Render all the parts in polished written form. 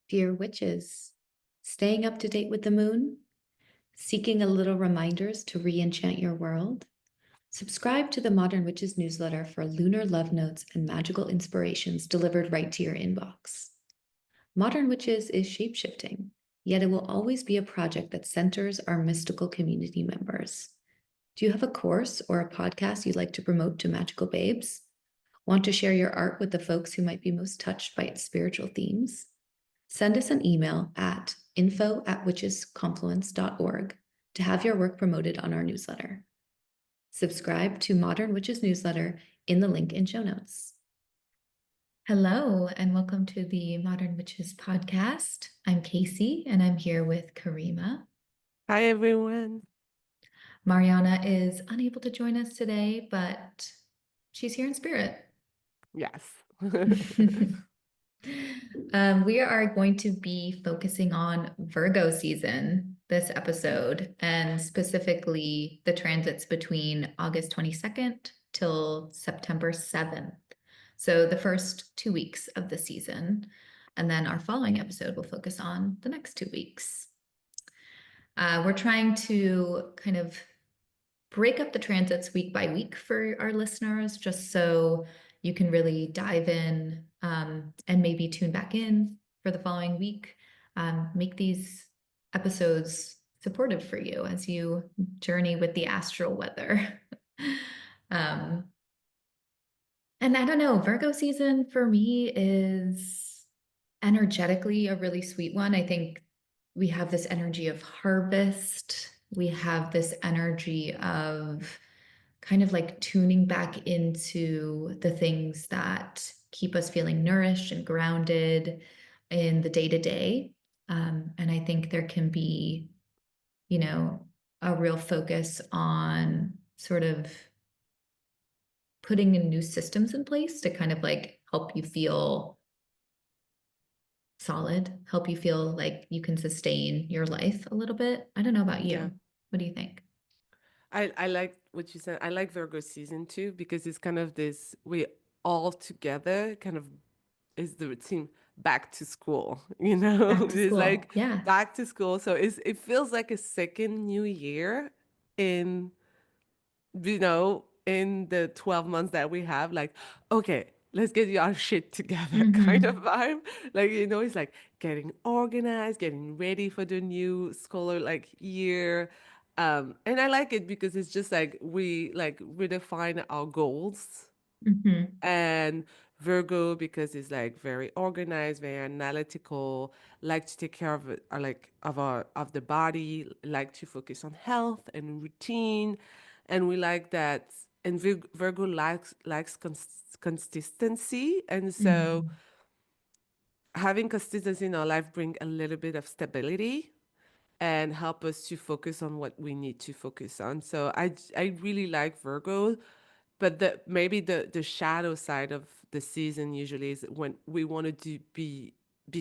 Dear witches, staying up to date with the moon? Seeking a little reminders to re-enchant your world? Subscribe to the Modern Witches newsletter for lunar love notes and magical inspirations delivered right to your inbox. Modern Witches is shapeshifting, yet it will always be a project that centers our mystical community members. Do you have a course or a podcast you'd like to promote to magical babes? Want to share your art with the folks who might be most touched by its spiritual themes? Send us an email at info@witchesconfluence.org to have your work promoted on our newsletter. Subscribe to Modern Witches newsletter in the link in show notes. Hello, and welcome to the Modern Witches podcast. I'm Casey, and I'm here with Karima. Hi, everyone. Mariana is unable to join us today, but she's here in spirit. Yes. We are going to be focusing on Virgo season this episode, and specifically the transits between August 22nd till September 7th. So the first 2 weeks of the season. And then our following episode will focus on the next 2 weeks. We're trying to kind of break up the transits week by week for our listeners, just so you can really dive in and maybe tune back in for the following week. Make these episodes supportive for you as you journey with the astral weather. um, and I don't know, Virgo season for me is energetically a really sweet one. I think we have this energy of harvest. We have this energy of kind of like tuning back into the things that keep us feeling nourished and grounded in the day to day. And I think there can be, a real focus on sort of putting in new systems in place to kind of like help you feel solid, help you feel like you can sustain your life a little bit. I don't know about Yeah. you. What do you think? I like what you said. I like Virgo season too because it's kind of this, we all together kind of is the routine back to school, Back to It's school. like Yeah. back to school. So it feels like a second new year in in the 12 months that we have, like, okay, let's get our shit together kind of Mm-hmm. vibe. Like, it's like getting organized, getting ready for the new scholar like year. And I like it because it's just like we like redefine our goals Mm-hmm. and Virgo because it's like very organized, very analytical, like to take care of it, or like of the body, like to focus on health and routine, and we like that. And Virgo likes consistency, and so Mm-hmm. having consistency in our life bring a little bit of stability and help us to focus on what we need to focus on. So I really like Virgo, but maybe the shadow side of the season usually is when we want to be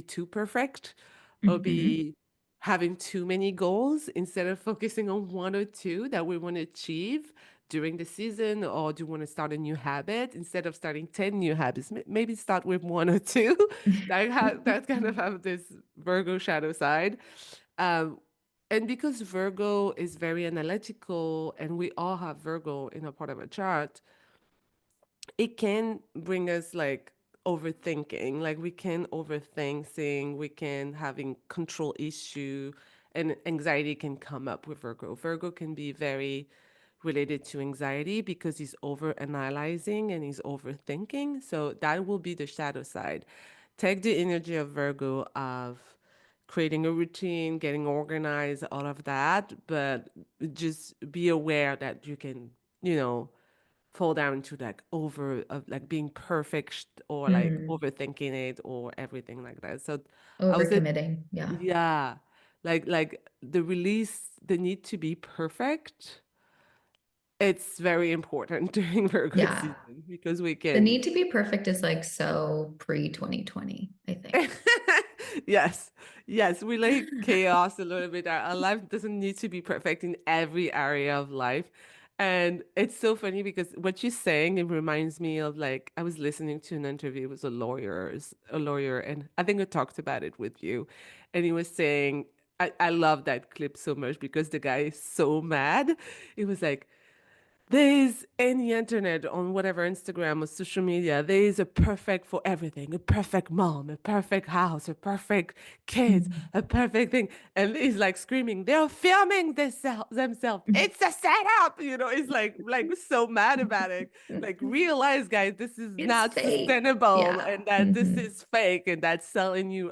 too perfect or Mm-hmm. be having too many goals instead of focusing on one or two that we want to achieve during the season, or do you want to start a new habit instead of starting 10 new habits? Maybe start with one or two that kind of have this Virgo shadow side. Um, and because Virgo is very analytical and we all have Virgo in a part of a chart, it can bring us like overthinking. Like we can overthink things, we can having control issue, and anxiety can come up with Virgo. Virgo can be very related to anxiety because he's over analyzing and he's overthinking. So that will be the shadow side. Take the energy of Virgo of creating a routine, getting organized, all of that, but just be aware that you can, you know, fall down to like over like being perfect or like Mm. overthinking it or everything like that. So I would say, Overcommitting. Yeah. yeah, like the release, the need to be perfect. It's very important during Virgo Yeah. season because we The can, need to be perfect is like so pre 2020, I think. yes, yes, we like chaos a little bit. Our life doesn't need to be perfect in every area of life. And it's so funny because what you're saying, it reminds me of like I was listening to an interview with a lawyer, and I think I talked about it with you. And he was saying, I love that clip so much because the guy is so mad. It was like, there's any internet on whatever Instagram or social media, there is a perfect for everything, a perfect mom, a perfect house, a perfect kids, Mhm. a perfect thing. And he's like screaming, they're filming themselves. It's a setup, It's like so mad about it. Like realize, guys, this is It's not fake. sustainable Yeah. and that this Hmm. is fake and that's selling you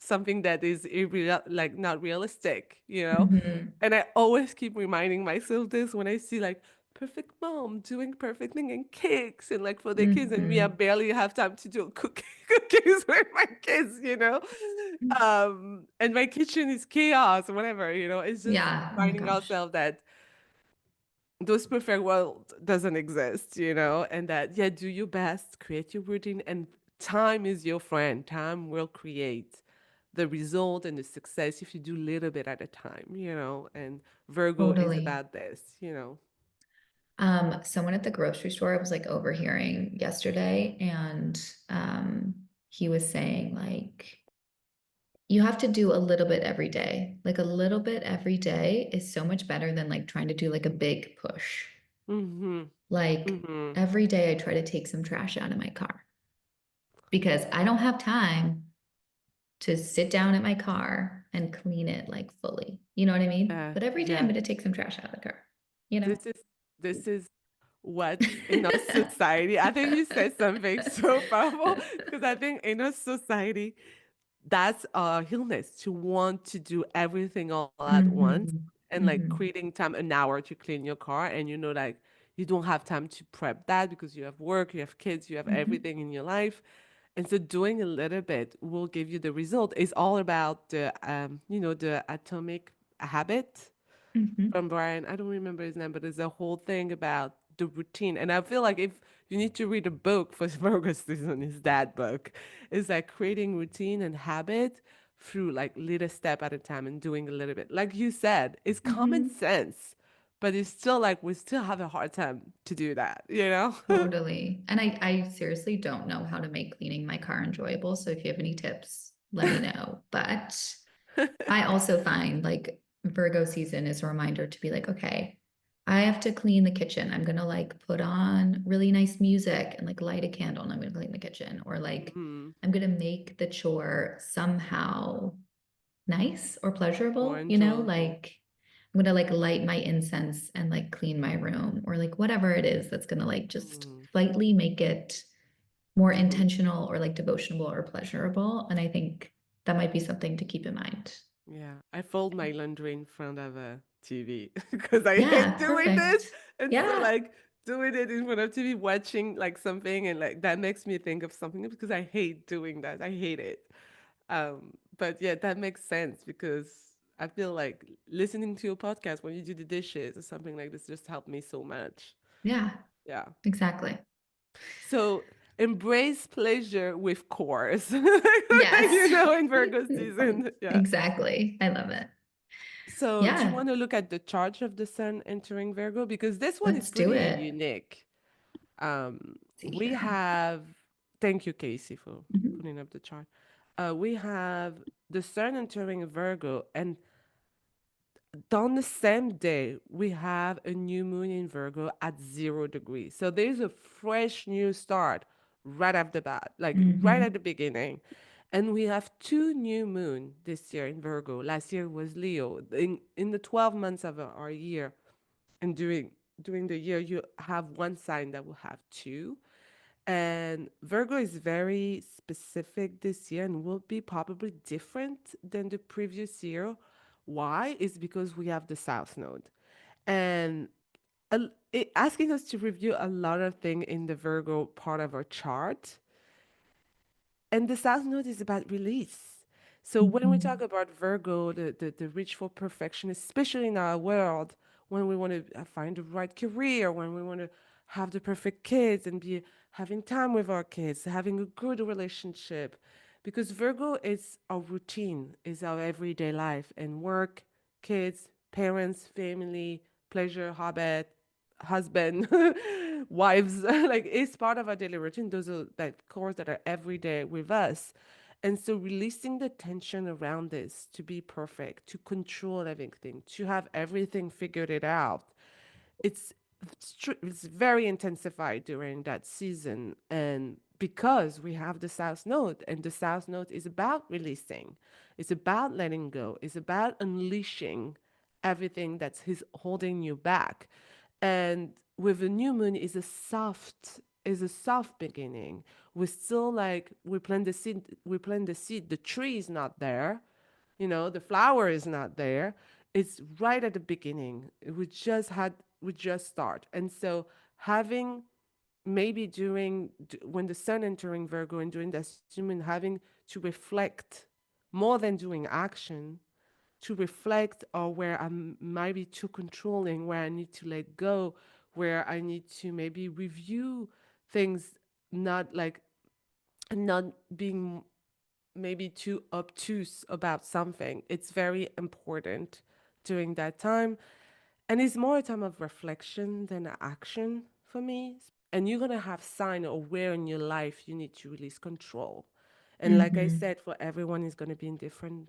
something that is irreal, like not realistic. Hmm. And I always keep reminding myself this when I see like perfect mom doing perfect thing and cakes and like for the kids and me I Hmm. barely have time to do cookies with my kids. And my kitchen is chaos or whatever. It's just Yeah. Oh my reminding gosh. ourselves that those perfect world doesn't exist, and that yeah, do your best, create your routine, and time is your friend. Time will create the result and the success if you do little bit at a time, and Virgo is Totally. about this. Someone at the grocery store I was like overhearing yesterday, and he was saying like you have to do a little bit every day. Like a little bit every day is so much better than like trying to do like a big push. Mm-hmm. Like Mm-hmm. every day I try to take some trash out of my car because I don't have time to sit down at my car and clean it like fully. You know what I mean? But every day I'm Yeah. going to take some trash out of the car, you know? This is what's in our society. I think you said something so powerful because I think in our society, that's our illness to want to do everything all at once Hmm. and like Hmm. creating time an hour to clean your car and like you don't have time to prep that because you have work, you have kids, you have Hmm. everything in your life. And so doing a little bit will give you the result. It's all about the atomic habit Hmm. from Brian. I don't remember his name, but there's a whole thing about the routine. And I feel like if you need to read a book for Virgo season, is that book. It's like creating routine and habit through like little step at a time and doing a little bit. Like you said, it's common Hmm. sense, but it's still like we still have a hard time to do that? Totally. And I seriously don't know how to make cleaning my car enjoyable. So if you have any tips, let me know. But I also find like Virgo season is a reminder to be like, okay, I have to clean the kitchen. I'm gonna like put on really nice music and like light a candle and I'm gonna clean the kitchen. Or like Hmm. I'm gonna make the chore somehow nice or More pleasurable, enjoyable. like I'm gonna like light my incense and like clean my room or like whatever it is that's gonna like just Mm. slightly make it more intentional or like devotional or pleasurable. And I think that might be something to keep in mind. Yeah, I fold my laundry in front of a TV because I hate Yeah, doing this. perfect. And so, Yeah, like, doing it in front of TV, watching like something, and like that makes me think of something because I hate doing that. I hate it. But yeah, that makes sense because I feel like listening to your podcast when you do the dishes or something like this just helped me so much. yeah, Yeah. exactly. So embrace pleasure with course, Yes. in Virgo season. Yeah. Exactly. I love it. So, do you Yeah, want to look at the chart of the sun entering Virgo? Because this one is let's do pretty it. unique. See We here. have, thank you, Casey, for Mhm. putting up the chart. We have the sun entering Virgo, and on the same day, we have a new moon in Virgo at 0 degrees. So there's a fresh new start right off the bat, like right at the Mhm. beginning. And we have two new moon this year in Virgo. Last year was Leo. In the 12 months of our year, and during the year, you have one sign that will have two. And Virgo is very specific this year and will be probably different than the previous year. Why? Is because we have the South Node. And asking us to review a lot of things in the Virgo part of our chart. And the South Node is about release. So when we talk Mhm. about Virgo, the reach for perfection, especially in our world, when we want to find the right career, when we want to have the perfect kids and be having time with our kids, having a good relationship, because Virgo is our routine, is our everyday life and work, kids, parents, family, pleasure, hobby. husband, wives, like it's part of our daily routine. Those are like chores that are every day with us. And so releasing the tension around this to be perfect, to control everything, to have everything figured it out, it's it's very intensified during that season. And because we have the south node, and the south node is about releasing, it's about letting go, it's about unleashing everything that's his holding you back. And with the new moon is a soft beginning. We still like we plant the seed, the tree is not there, the flower is not there. It's right at the beginning. We just start. And so having maybe when the sun entering Virgo and during that human, having to reflect more than doing action, to reflect, or where might be too controlling, where I need to let go, where I need to maybe review things, not like not being maybe too obtuse about something. It's very important during that time. And it's more a time of reflection than action for me. And you're going to have sign or where in your life you need to release control. And like I Mm-hmm. said, for everyone is going to be in different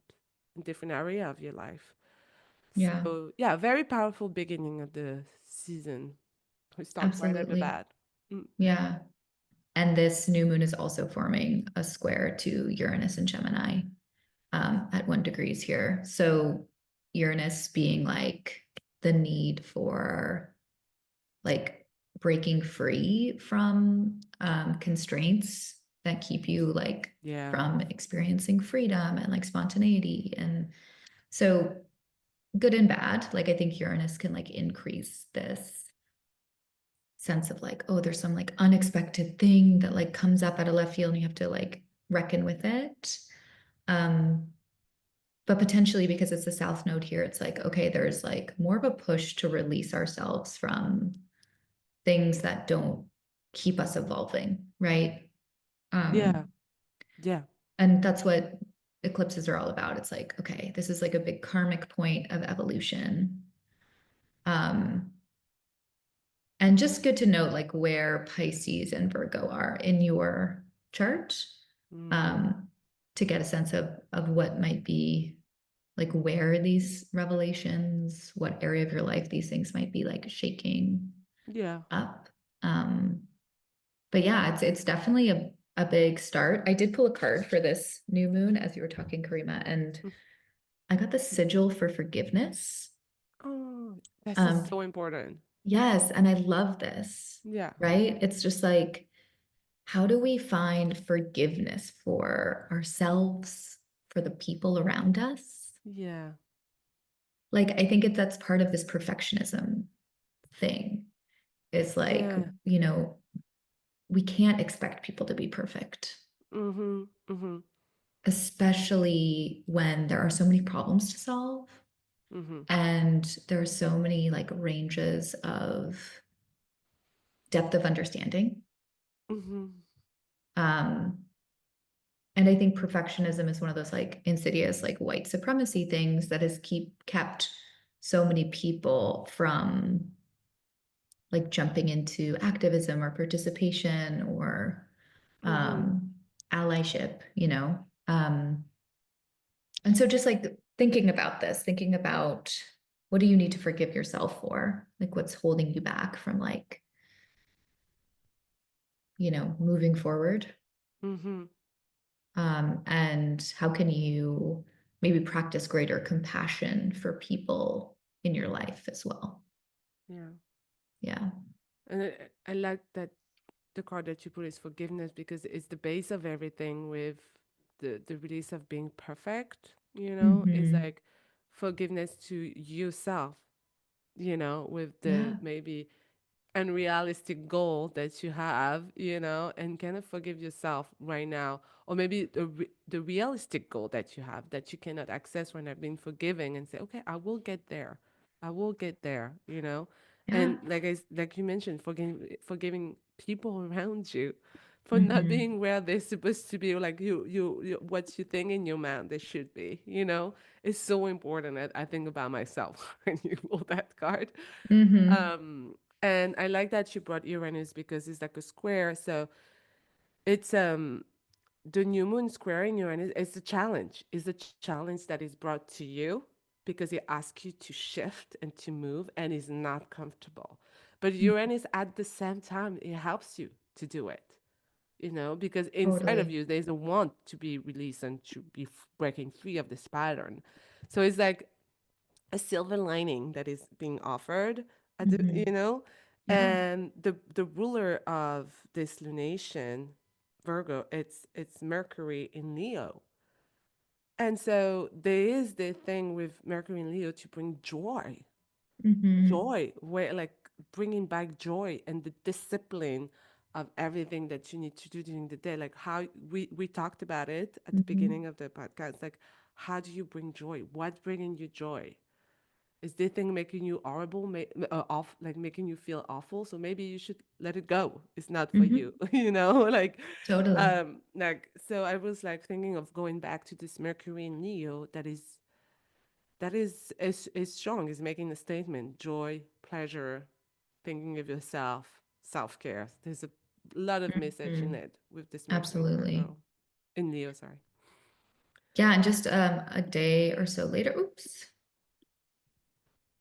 area of your life. Yeah, So yeah, very powerful beginning of the season. We start right at the absolutely. bat. Mm, Yeah. And this new moon is also forming a square to Uranus and Gemini at 1 degrees here. So Uranus being like the need for like breaking free from constraints that keep you like yeah. from experiencing freedom and like spontaneity. And so good and bad. Like I think Uranus can like increase this sense of like, oh, there's some like unexpected thing that like comes up out of left field and you have to like reckon with it. Um, but potentially because it's the South Node here, it's like, okay, there's like more of a push to release ourselves from things that don't keep us evolving, right? Yeah. Um, Yeah. and that's what eclipses are all about. It's like, okay, this is like a big karmic point of evolution. Um, and just good to note like where Pisces and Virgo are in your chart, Mm, um, to get a sense of what might be like where these revelations, what area of your life these things might be like shaking yeah. up. Um, but yeah, it's definitely a big start. I did pull a card for this new moon as you were talking, Karima, and Mm. I got the sigil for forgiveness. Oh, this is Um, so important. yes, and I love this, Yeah. right? It's just like, how do we find forgiveness for ourselves, for the people around us? Yeah. Like, I think that's part of this perfectionism thing is like, Yeah. we can't expect people to be perfect, Mm-hmm. Mm-hmm. especially when there are so many problems to solve Mm-hmm. and there are so many like ranges of depth of understanding. Mm-hmm. Um, and I think perfectionism is one of those like insidious, like white supremacy things that has kept so many people from like jumping into activism or participation or Mm-hmm. um, allyship, and so just like thinking about this, thinking about what do you need to forgive yourself for? Like what's holding you back from like, moving forward? Mm-hmm. And how can you maybe practice greater compassion for people in your life as well? Yeah. Yeah. And I like that the card that you put is forgiveness because it's the base of everything with the release of being perfect, is Mm-hmm. like forgiveness to yourself, with the Yeah. maybe unrealistic goal that you have, and kind of forgive yourself right now. Or maybe the realistic goal that you have that you cannot access when I've been forgiving and say, okay, I will get there. I will get there. Yeah. And like you mentioned, forgiving people around you for not Mm-hmm. being where they're supposed to be, like you what you think in your mind they should be. It's so important. I think about myself when you pull that card. Mm-hmm. um And I like that you brought Uranus because it's like a square. So it's the new moon squaring Uranus is a challenge. Is a challenge that is brought to you because it asks you to shift and to move and is not comfortable. But Mm, Uranus at the same time it helps you to do it. Because inside of totally. you there's a want to be released and to be breaking free of this pattern. So it's like a silver lining that is being offered at the, Hmm. Yeah. and the ruler of this lunation, Virgo, it's Mercury in Leo. And so there is the thing with Mercury in Leo to bring Hmm. joy, where like bringing back joy and the discipline of everything that you need to do during the day. Like how we talked about it at the Hmm. beginning of the podcast. Like, how do you bring joy? What's bringing you joy? Is this thing making you horrible, off, like making you feel awful? So maybe you should let it go. It's not for Hmm. you, you know. Totally. So I was like thinking of going back to this Mercury in Leo that is strong. Is making a statement: joy, pleasure, thinking of yourself, self care. There's a lot of message in Hmm. it with this Mercury in Absolutely. Virgo, in Leo. Sorry. Yeah, and just a day or so later, oops,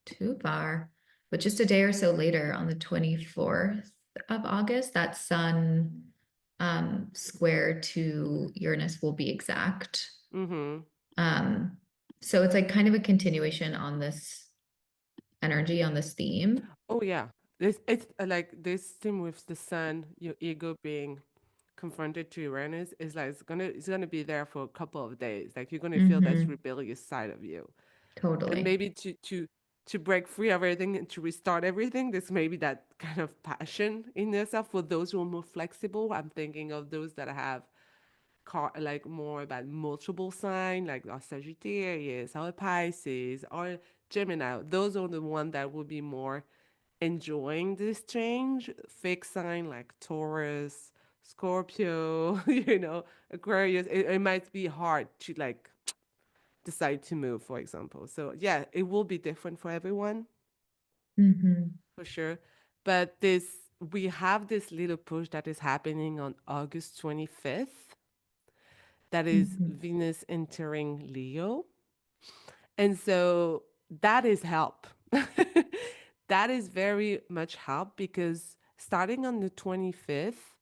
too far, but just a day or so later on the 24th of August, that Sun square to Uranus will be exact. Mm-hmm. Um, so it's like kind of a continuation on this energy, on this theme. Oh yeah, it's like this thing with the sun, your ego being confronted to Uranus is like it's gonna be there for a couple of days. Like you're gonna feel that Hmm. rebellious side of you, and Totally. maybe to break free of everything and to restart everything. This maybe that kind of passion in yourself for those who are more flexible. I'm thinking of those that have like more about multiple sign, like Sagittarius or Pisces or Gemini. Those are the ones that will be more enjoying this change. Fixed sign like Taurus, Scorpio, Aquarius, it might be hard to like decide to move, for example. So yeah, it will be different for everyone Hmm. for sure. But this we have this little push that is happening on August 25th. That is Hmm. Venus entering Leo. And so that is help. That is very much help because starting on the 25th,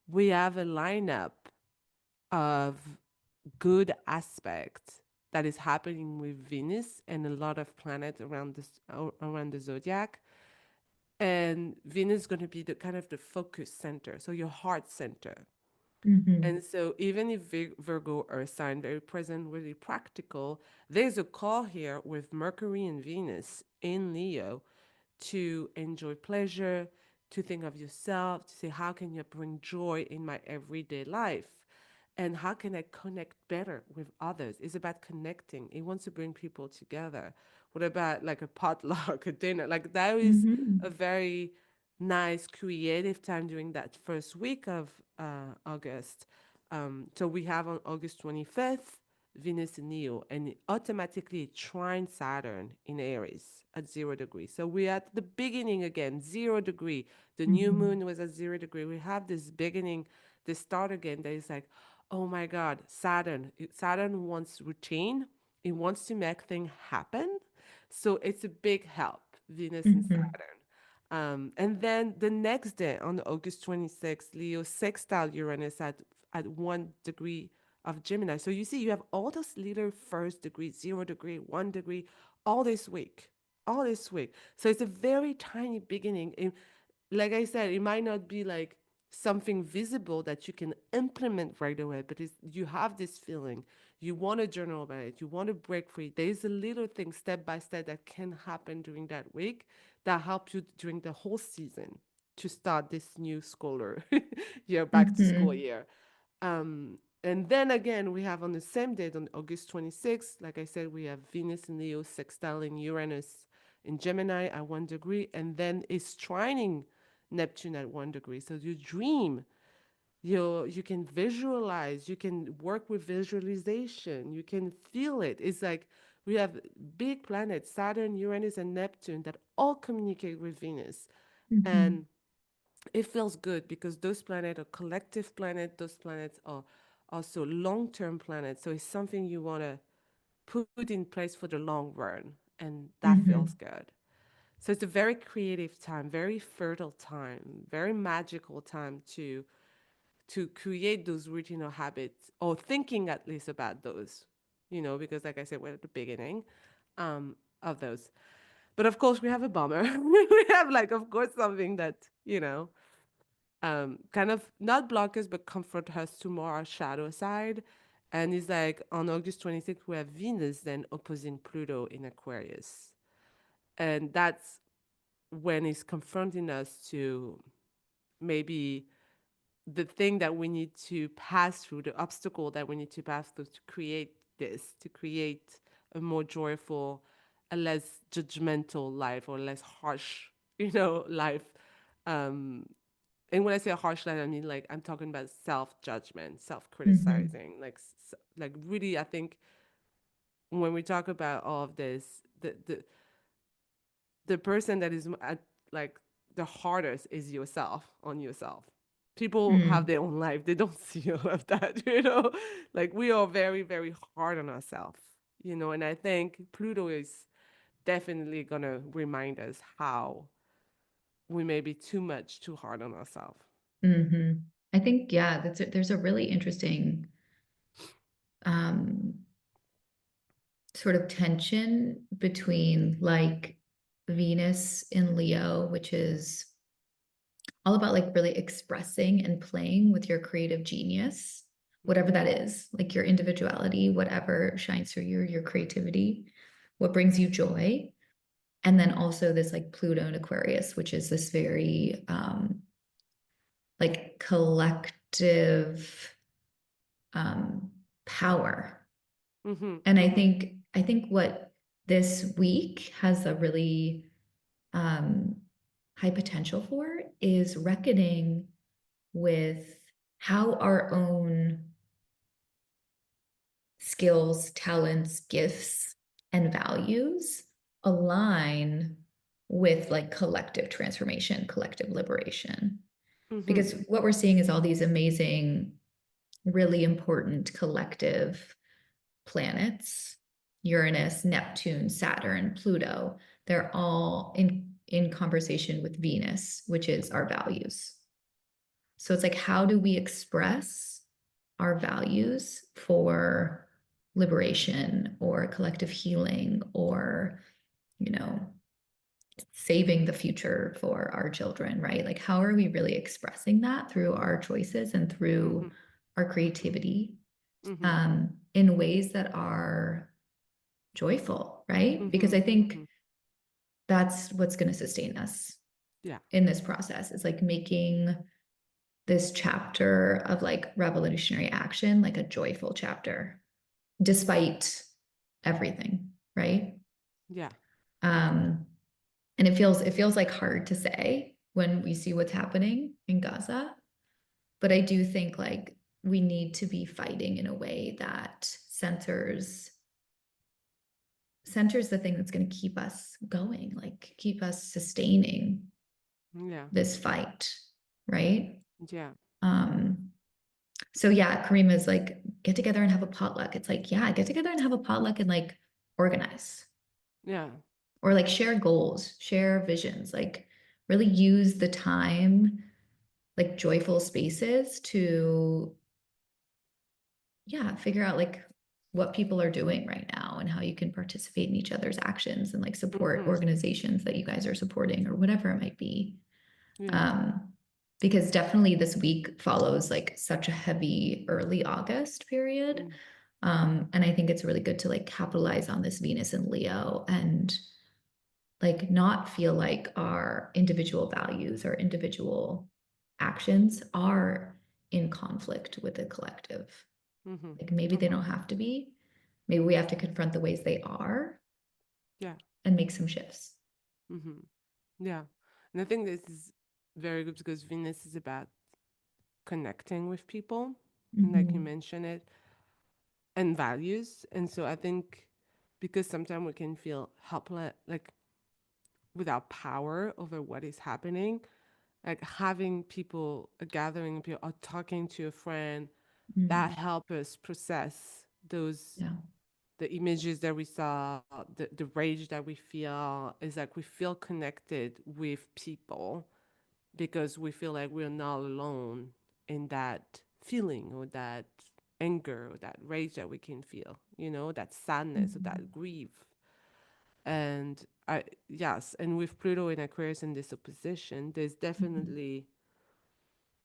we have a lineup of good aspects that is happening with Venus and a lot of planets around the zodiac. And Venus is going to be the kind of the focus center, so your heart center. Hmm. And so, even if Virgo Earth sign very present, really practical, there's a call here with Mercury and Venus in Leo to enjoy pleasure, to think of yourself, to say, how can you bring joy in my everyday life? And how can I connect better with others? It's about connecting. It wants to bring people together. What about like a potluck, a dinner? Like that is a Hmm. very nice, creative time during that first week of August. So we have on August 25th, Venus in Leo, and it automatically trine Saturn in Aries at 0 degrees. So we're at the beginning again, 0 degree. The new Hmm. moon was at 0 degree. We have this beginning, this start again that is like, oh my God, Saturn. Saturn wants routine. It wants to make things happen. So it's a big help, Venus and Hmm. Saturn. And then the next day, on August 26th, Leo sextile Uranus at 1 degree of Gemini. So you see, you have all those little first degree, 0 degree, 1 degree, all this week, all this week. So it's a very tiny beginning. Like I said, it might not be like something visible that you can implement right away, but you have this feeling. You want to journal about it. You want to break free. There's a little thing step by step that can happen during that week that help you during the whole season to start this new scholar year, back to school Hmm. year. And then again, we have on the same date, on August 26th, like I said, we have Venus in Leo sextiling Uranus in Gemini at 1 degree, and then it's trining Neptune at 1 degree. So you dream, you can visualize, you can work with visualization, you can feel it. It's like we have big planets, Saturn, Uranus, and Neptune, that all communicate with Venus. Hmm. And it feels good because those planets are collective planets. Those planets are also long-term planets. So it's something you want to put in place for the long run. And that feels Hmm. good. So it's a very creative time, very fertile time, very magical time to create those routine or habits, or thinking at least about those, because like I said, we're at the beginning of those. But of course, we have a bummer. We have, like, of course, something that, kind of not block us, but comfort us to more our shadow side. And it's like on August 26th, we have Venus then opposing Pluto in Aquarius. And that's when it's confronting us to maybe the thing that we need to pass through, the obstacle that we need to pass through to create this, to create a more joyful, a less judgmental life, or less harsh, life. Um, and when I say harsh life, I mean, like, I'm talking about self-judgment, Hmm. self-criticizing, like really, I think when we talk about all of this, the person that is at, like, the hardest is yourself, on yourself. People have Mm. their own life, they don't see all of that. Like, we are very, very hard on ourselves, and I think Pluto is definitely gonna remind us how we may be too hard on ourselves. Hmm. I think, yeah, there's a really interesting um, sort of tension between like Venus in Leo, which is all about like really expressing and playing with your creative genius, whatever Mm-hmm. that is, like your individuality, whatever shines through you, your creativity, what brings you joy. And then also this like Pluto and Aquarius, which is this very like collective um power. Mm-hmm. And Mm-hmm. I think what this week has a really um high potential for is reckoning with how our own skills, talents, gifts, and values align with like collective transformation, collective liberation. Mm-hmm. Because what we're seeing is all these amazing, really important collective planets, Uranus, Neptune, Saturn, Pluto, they're all in conversation with Venus, which is our values. So it's like, how do we express our values for liberation or collective healing or, you know, saving the future for our children, right? Like, how are we really expressing that through our choices and Mm-hmm. through our creativity Mm-hmm. in ways that are joyful, right? Because Mm-hmm. I Mm-hmm. think that's what's going to sustain us Yeah. in this process is like making this chapter of like revolutionary action like a joyful chapter despite everything, right? Yeah. um and it feels like hard to say when we see what's happening in Gaza, but I do think like we need to be fighting in a way that centers the thing that's going to keep us going, like keep us sustaining Yeah. this fight, right? Yeah. um So yeah, Kareem is like, get together and have a potluck. It's like, yeah, get together and have a potluck and like organize Yeah. or like share goals, share visions, like really use the time, like joyful spaces to, yeah, figure out like what people are doing right now and how you can participate in each other's actions and like support Mm-hmm. organizations that you guys are supporting or whatever it might be. Yeah. Um, because definitely this week follows like such a heavy early August period. Mm. And I think it's really good to like capitalize on this Venus and Leo and like not feel like our individual values or individual actions are in conflict with the collective. Mm-hmm. Like maybe they Okay. don't have to be. Maybe we have to confront the ways they are Yeah. and make some shifts. Mm-hmm. Yeah. And I think this is very good because Venus is about connecting with people, and like you Mhm. mentioned it, and values. And so I think because sometimes we can feel helpless, like without power over what is happening. Like having people, a gathering of people, or talking to a friend that Mm. help us process those Yeah. the images that we saw, the rage that we feel is like we feel connected with people because we feel like we're not alone in that feeling or that anger or that rage that we can feel, that sadness or that Mhm. grief. And yes, and with Pluto in Aquarius in this opposition, there's Mhm. definitely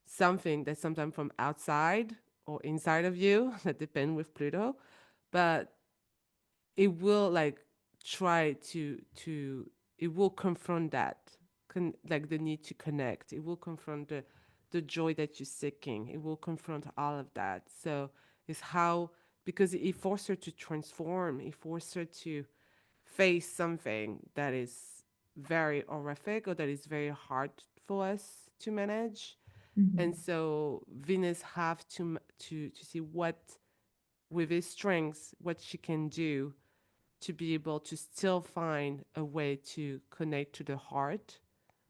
something that's sometimes from outside or inside of you that depend with Pluto, but it will like try to it will confront that like the need to connect. It will confront the joy that you're seeking. It will confront all of that. So it's how, because it forces her to transform, it forces her to face something that is very horrific or that is very hard for us to manage. And Mhm. so Venus have to see what, with his strengths, what she can do to be able to still find a way to connect to the heart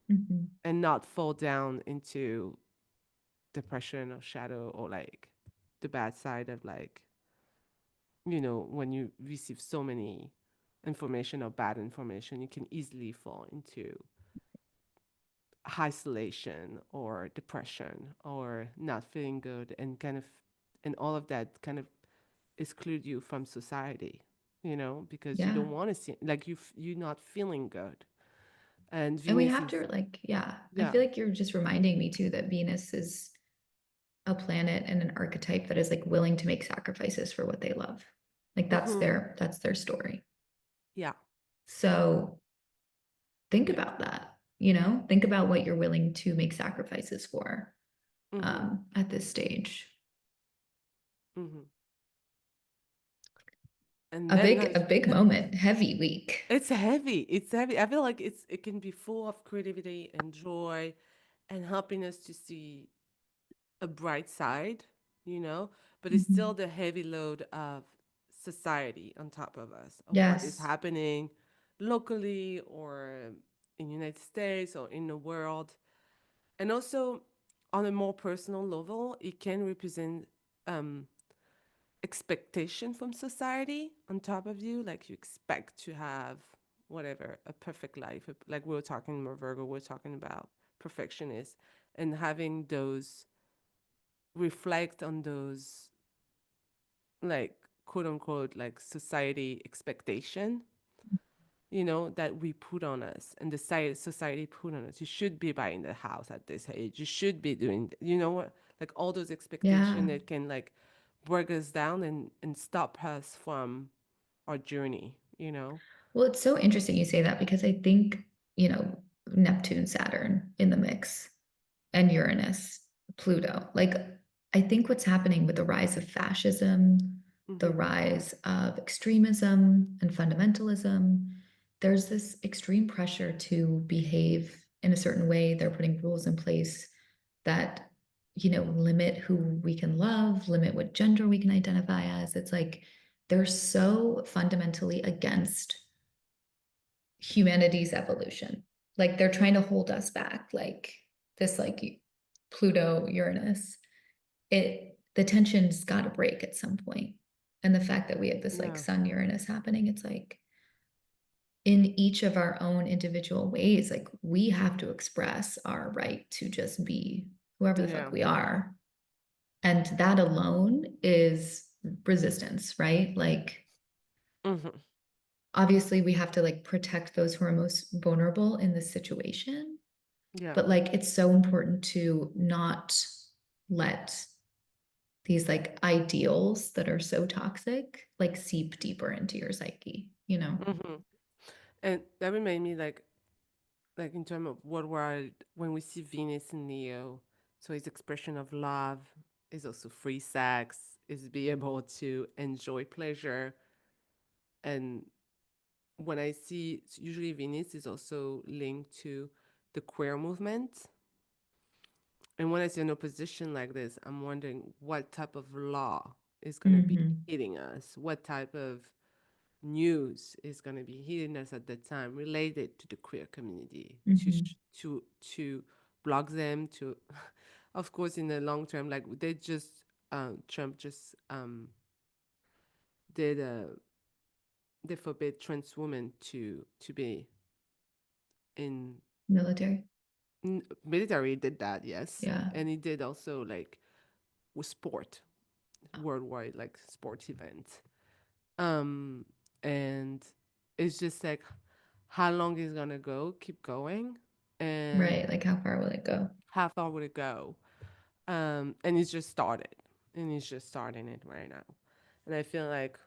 Mhm. and not fall down into depression or shadow or like the bad side of like, when you receive so many information or bad information, you can easily fall into isolation or depression or not feeling good and kind of, and all of that kind of exclude you from society, because you Yeah. don't want to see like you're not feeling good. And And we Venus have is, to like, yeah, I yeah. feel like you're just reminding me too that Venus is a planet and an archetype that is like willing to make sacrifices for what they love. Like Mm-hmm. that's their story. Yeah. So think Yeah. about that, think about what you're willing to make sacrifices for Mm-hmm. at this stage. Mm-hmm. And A then big, a there's, big moment, heavy week. it's heavy. It's heavy. I feel like it can be full of creativity and joy and helping us to see a bright side, you know, but it's still Mhm. the heavy load of society on top of us, of what is Yes. happening locally or in the United States or in the world. And also on a more personal level, it can represent um, expectation from society on top of you. Like you expect to have whatever, a perfect life. Like we were talking about Virgo, we're talking about perfectionist and having those reflect on those like quote unquote like society expectation, that we put on us and the society put on us. You should be buying the house at this age. You should be doing, what, like all those expectations Yeah. that can like break us down and stop us from our journey. Well, it's so interesting you say that because I think, Neptune, Saturn in the mix, and Uranus, Pluto. Like, I think what's happening with the rise of fascism, the Mm-hmm. rise of extremism and fundamentalism, there's this extreme pressure to behave in a certain way. They're putting rules in place that, limit who we can love, limit what gender we can identify as. It's like they're so fundamentally against humanity's evolution. Like they're trying to hold us back, like this, like Pluto, Uranus. The tension's got to break at some point. And the fact that we have this like Yeah. Sun Uranus happening, it's like in each of our own individual ways, like we have to express our right to just be whoever the fuck Yeah. we are. And that alone is resistance, right? Like Mm-hmm. obviously we have to like protect those who are most vulnerable in this situation, Yeah. but like it's so important to not let these like ideals that are so toxic like seep deeper into your psyche. Mm-hmm. And that reminded me like in terms of what we're when we see Venus in Leo, so his expression of love is also free sex, is be able to enjoy pleasure. And when I see, usually Venus is also linked to the queer movement. And when I see an opposition like this, I'm wondering what type of law is going to be Mm-hmm. hitting us. What type of news is going to be hitting us at the time related to the queer community Hmm. to block them to of course in the long term like they just Trump just did they forbid trans women to be in Military. military did that, yes, Yeah. and he did also like with sport worldwide like sports events um and it's just like how long is gonna go keep going and Right. Like how far will it go? how far would it go and it's just started and it's just starting it right now and I feel like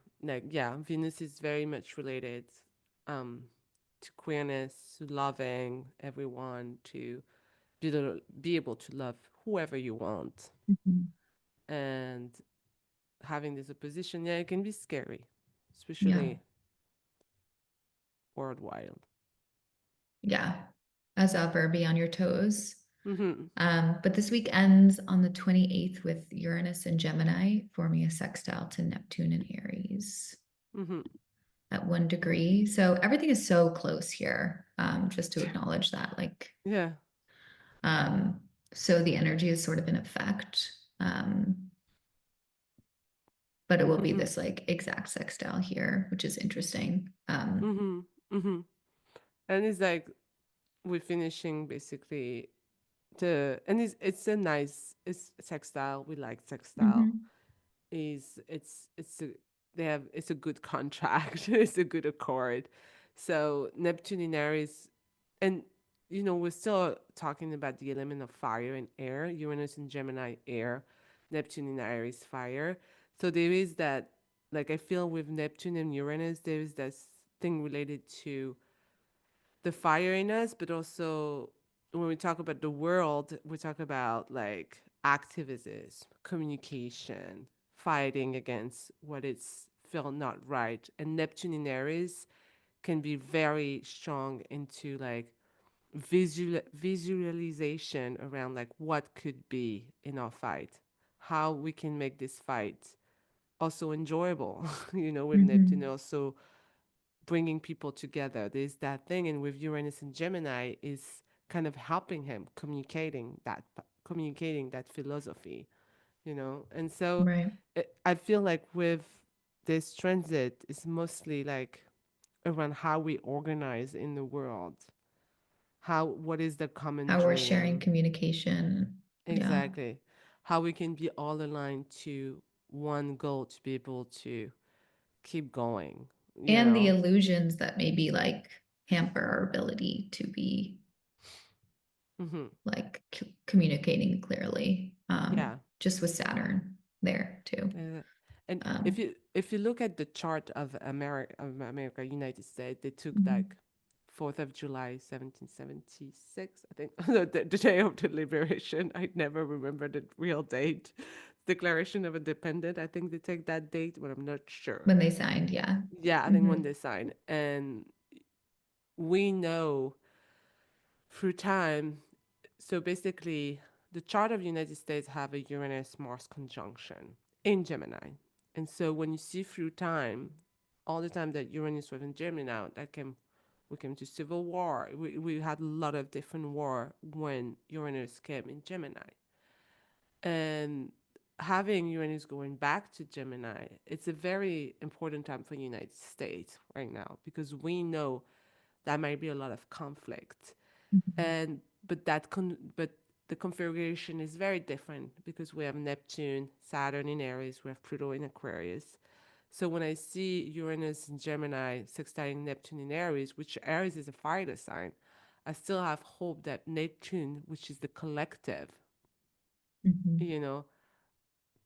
yeah Venus is very much related um to queerness to loving everyone to be able to love whoever you want Hmm. and having this opposition yeah it can be scary Yeah. especially worldwide. Yeah. As ever, be on your toes. Mm-hmm. But this week ends on the 28th with Uranus and Gemini forming a sextile to Neptune and Aries Mm-hmm. at 1 degree. So everything is so close here. Just to acknowledge that, like, Yeah. um, so the energy is sort of in effect. But it will be Mm-hmm. this like exact sextile here, which is interesting. Mm-hmm. Mm-hmm. And it's like we're finishing basically and it's a nice it's textile. We like textile. Mhm. Is it's a they have it's a good contract. It's a good accord. So Neptune in Aries and we're still talking about the element of fire and air, Uranus and Gemini air, Neptune in Aries fire. So there is that like I feel with Neptune and Uranus there is this thing related to the fire in us, but also when we talk about the world, we talk about like activism, communication, fighting against what is feel not right. And Neptune in Aries can be very strong into like visualization around like what could be in our fight, how we can make this fight also enjoyable, with Neptune Mhm. also bringing people together. There's that thing, and with Uranus and Gemini is kind of helping him communicating that philosophy, And so Right. I feel like with this transit, it's mostly like around how we organize in the world, what is the common How we're sharing dream, communication. Yeah. exactly, how we can be all aligned to one goal to be able to keep going, you And the know. illusions that maybe like hamper our ability to be Hmm. like communicating clearly. Yeah. Just with Saturn there too. Uh, and if Um, you look at the chart of America, United States, they took mhm. like 4th of July, 1776, I think, the day of the liberation. I never remember the real date. Declaration of Independence. I think they take that date, but I'm not sure. When they signed, yeah. Yeah, I think when Hmm. they sign, and we know through time. So basically, the chart of the United States have a Uranus-Mars conjunction in Gemini. And so when you see through time, all the time that Uranus was in Gemini, we came to civil war. We had a lot of different war when Uranus came in Gemini. And having Uranus going back to Gemini, it's a very important time for the United States right now because we know that might be a lot of conflict Hmm. and but the configuration is very different because we have Neptune, Saturn in Aries, we have Pluto in Aquarius. So when I see Uranus in Gemini sextiling Neptune in Aries, which Aries is a fire sign, I still have hope that Neptune, which is the collective, Hmm. you know,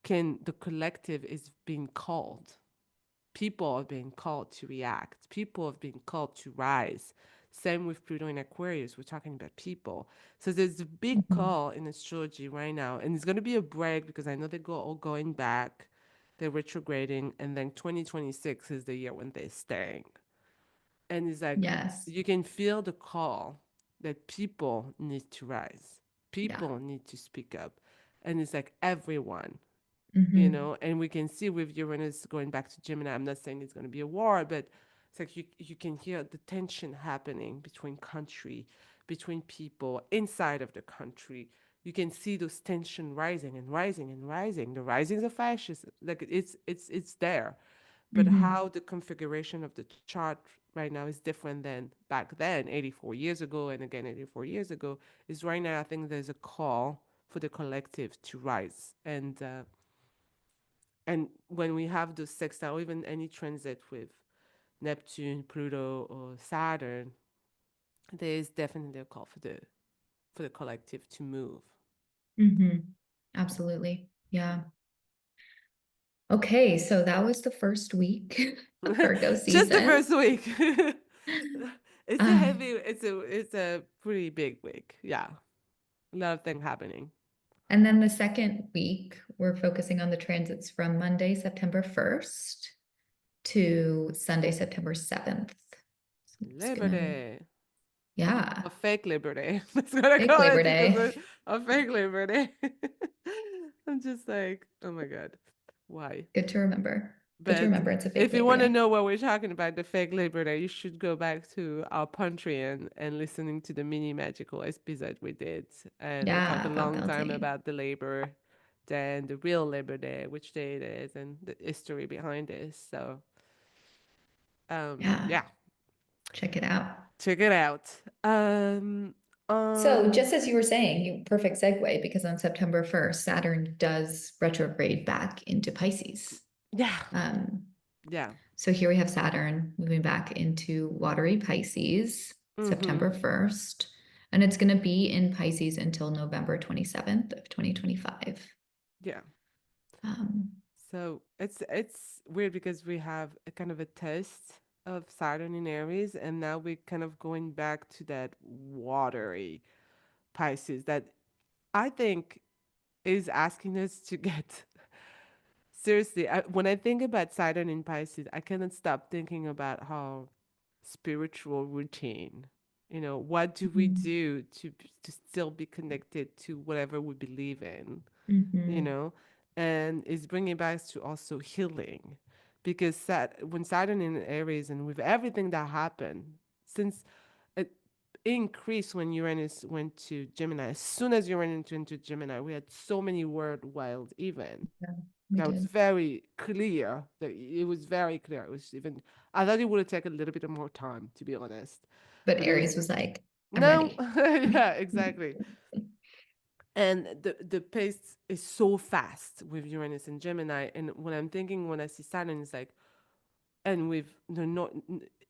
can the collective is being called. People are being called to react. People have been called to rise. Same with Pluto in Aquarius. We're talking about people. So there's a big Hmm. call in astrology right now. And it's going to be a break because I know they go all going back. They're retrograding. And then 2026 is the year when they're staying. And it's like Yes. you can feel the call that people need to rise. Yeah. People need to speak up. And it's like everyone. Mm-hmm. and we can see with Uranus going back to Gemini, I'm not saying it's going to be a war, but it's like you can hear the tension happening between country, between people inside of the country. You can see those tension rising and rising and rising. The risings of fascism, like it's there, but Mm-hmm. how the configuration of the chart right now is different than back then, 84 years ago, and again 84 years ago, is right now I think there's a call for the collective to rise. And when we have those sextile, even any transit with Neptune, Pluto, or Saturn, there is definitely a call for the collective to move. Mm-hmm. Absolutely. Yeah. Okay, so that was the first week of Virgo Just the season. first week. Um, It's a pretty big week. Yeah, a lot of things happening. and then the second week, we're focusing on the transits from Monday, September 1st to Sunday, September 7th. So it's Labor gonna, Day. yeah, A fake Labor Day. That's what I fake call Labor it because Day. a fake Labor Day. I'm just like, oh my God, why? Good to remember. Good to But remember it's a fake if you Labor want to Day. know what we're talking about, the fake Labor Day, you should go back to our Patreon and listening to the mini magical episode we did. And we talk a Yeah, about long time Beltane. about the Labor Day and the real Labor Day, which day it is, and the history behind this. So, Yeah, yeah, check it out. check it out. So On just as you were saying, perfect segue because on September 1st, Saturn does retrograde back into Pisces. yeah, Um, yeah. so here we have Saturn moving back into watery Pisces, Mm-hmm. September 1st, and it's going to be in Pisces until November 27th of 2025. Yeah. Um, So it's weird because we have a kind of a test of Saturn in Aries, and now we're kind of going back to that watery Pisces that I think is asking us to get seriously. When I think about Saturn in Pisces, I cannot stop thinking about how spiritual routine. What do we mhm, do to still be connected to whatever we believe in? you mhm, know, and it's bringing back to also healing, because when Saturn in Aries and with everything that happened since it increased when Uranus went to Gemini. As soon as Uranus went to Gemini, we had so many word wild events. yeah, we That was did. very clear. That it was very clear. It was even. I thought it would have taken a little bit more time, to be honest. But But it Aries was was like, I'm no. ready. Yeah, exactly. And the pace is so fast with Uranus and Gemini. And when I'm thinking, when I see Saturn, it's like, and with the North,